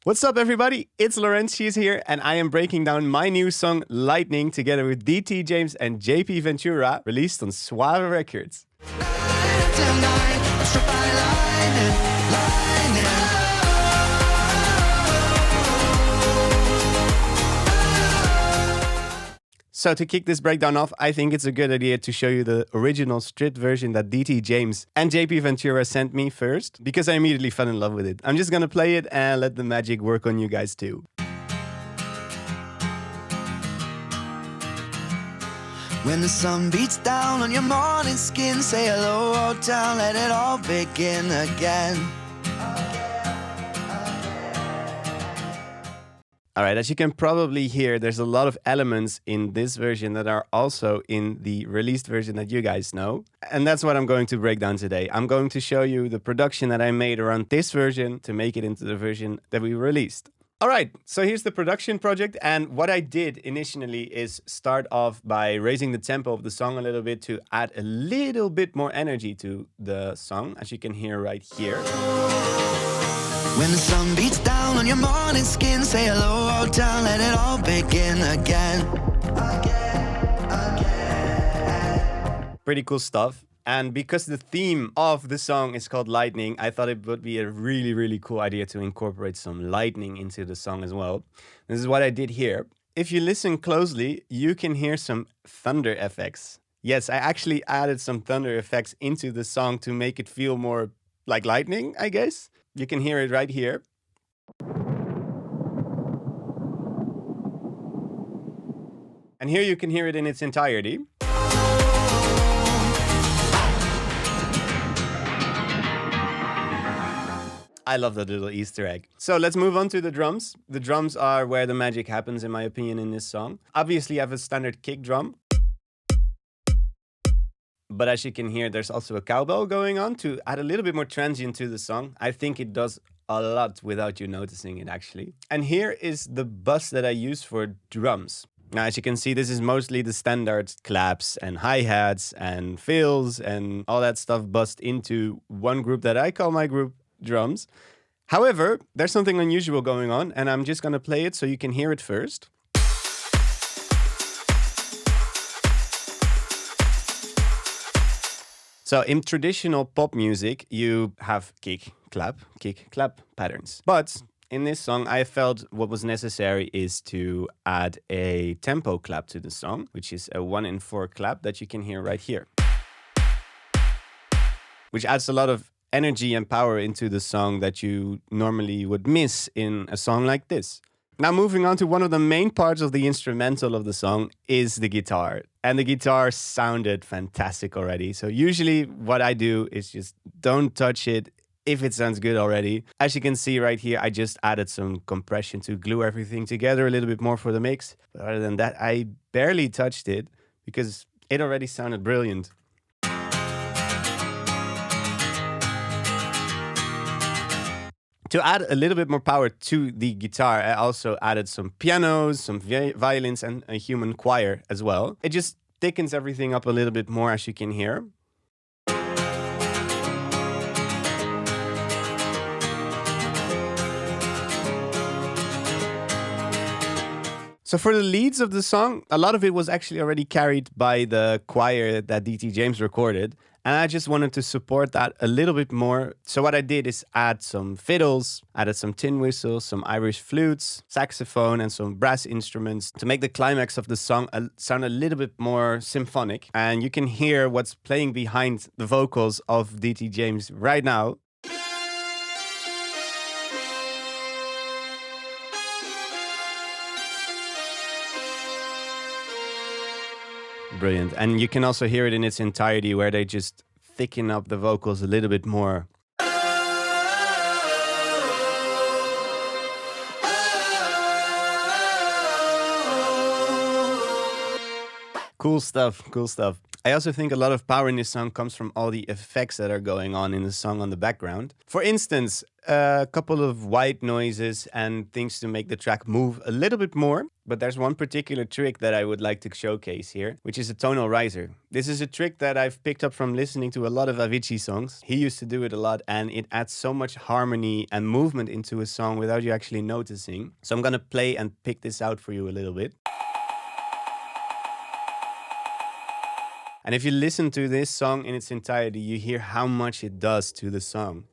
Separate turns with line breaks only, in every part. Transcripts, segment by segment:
What's up, everybody? It's Laurentius here, and I am breaking down my new song, Lightning, together with DT James and JP Ventura, released on Suave Records. So to kick this breakdown off, I think it's a good idea to show you the original stripped version that DT James and JP Ventura sent me first, because I immediately fell in love with it. I'm just gonna play it and let the magic work on you guys too.
When the sun beats down on your morning skin, say hello, old town, let it all begin again.
Alright, as you can probably hear, there's a lot of elements in this version that are also in the released version that you guys know. And that's what I'm going to break down today. I'm going to show you the production that I made around this version to make it into the version that we released. Alright, so here's the production project, and what I did initially is start off by raising the tempo of the song a little bit to add a little bit more energy to the song, as you can hear right here.
When the sun beats down on your morning skin, say hello, old town, let it all begin again.
Pretty cool stuff. And because the theme of the song is called Lightning, I thought it would be a really cool idea to incorporate some lightning into the song as well. This is what I did here. If you listen closely, you can hear some thunder effects. Yes, I actually added some thunder effects into the song to make it feel more like lightning, I guess. You can hear it right here. And here you can hear it in its entirety. I love that little Easter egg. So let's move on to the drums. The drums are where the magic happens, in my opinion, in this song. Obviously, I have a standard kick drum. But as you can hear, there's also a cowbell going on to add a little bit more transient to the song. I think it does a lot without you noticing it, actually. And here is the bus that I use for drums. Now, as you can see, this is mostly the standard claps and hi-hats and fills and all that stuff bussed into one group that I call my group drums. However, there's something unusual going on, and I'm just gonna play it so you can hear it first. So in traditional pop music, you have kick, clap patterns. But in this song, I felt what was necessary is to add a tempo clap to the song, which is a 1-in-4 clap that you can hear right here, which adds a lot of energy and power into the song that you normally would miss in a song like this. Now, moving on to one of the main parts of the instrumental of the song is the guitar. And the guitar sounded fantastic already. So usually what I do is just don't touch it if it sounds good already. As you can see right here, I just added some compression to glue everything together a little bit more for the mix. But other than that, I barely touched it because it already sounded brilliant. To add a little bit more power to the guitar, I also added some pianos, some violins, and a human choir as well. It just thickens everything up a little bit more, as you can hear. So for the leads of the song, a lot of it was actually already carried by the choir that DT James recorded. And I just wanted to support that a little bit more. So what I did is add some fiddles, added some tin whistles, some Irish flutes, saxophone, and some brass instruments to make the climax of the song sound a little bit more symphonic. And you can hear what's playing behind the vocals of DT James right now. Brilliant. And you can also hear it in its entirety where they just thicken up the vocals a little bit more. Cool stuff, cool stuff. I also think a lot of power in this song comes from all the effects that are going on in the song on the background. For instance, a couple of white noises and things to make the track move a little bit more. But there's one particular trick that I would like to showcase here, which is a tonal riser. This is a trick that I've picked up from listening to a lot of Avicii songs. He used to do it a lot, and it adds so much harmony and movement into a song without you actually noticing. So I'm gonna play and pick this out for you a little bit. And if you listen to this song in its entirety, you hear how much it does to the song.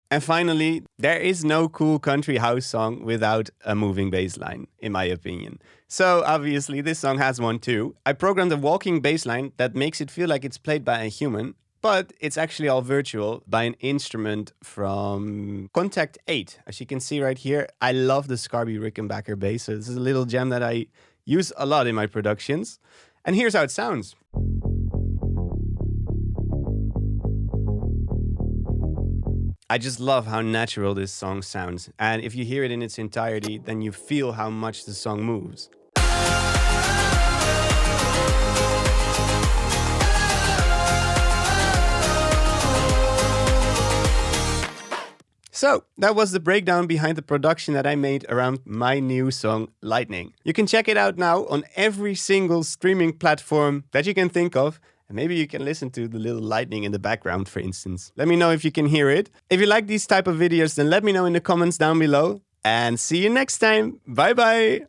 And finally, there is no cool country house song without a moving bass line, in my opinion. So obviously this song has one too. I programmed a walking bass line that makes it feel like it's played by a human, but it's actually all virtual by an instrument from Contact 8. As you can see right here, I love the Scarby Rickenbacker bass. So this is a little gem that I use a lot in my productions. And here's how it sounds. I just love how natural this song sounds. And if you hear it in its entirety, then you feel how much the song moves. So, that was the breakdown behind the production that I made around my new song, Lightning. You can check it out now on every single streaming platform that you can think of. And maybe you can listen to the little lightning in the background, for instance. Let me know if you can hear it. If you like these type of videos, then let me know in the comments down below. And see you next time. Bye bye.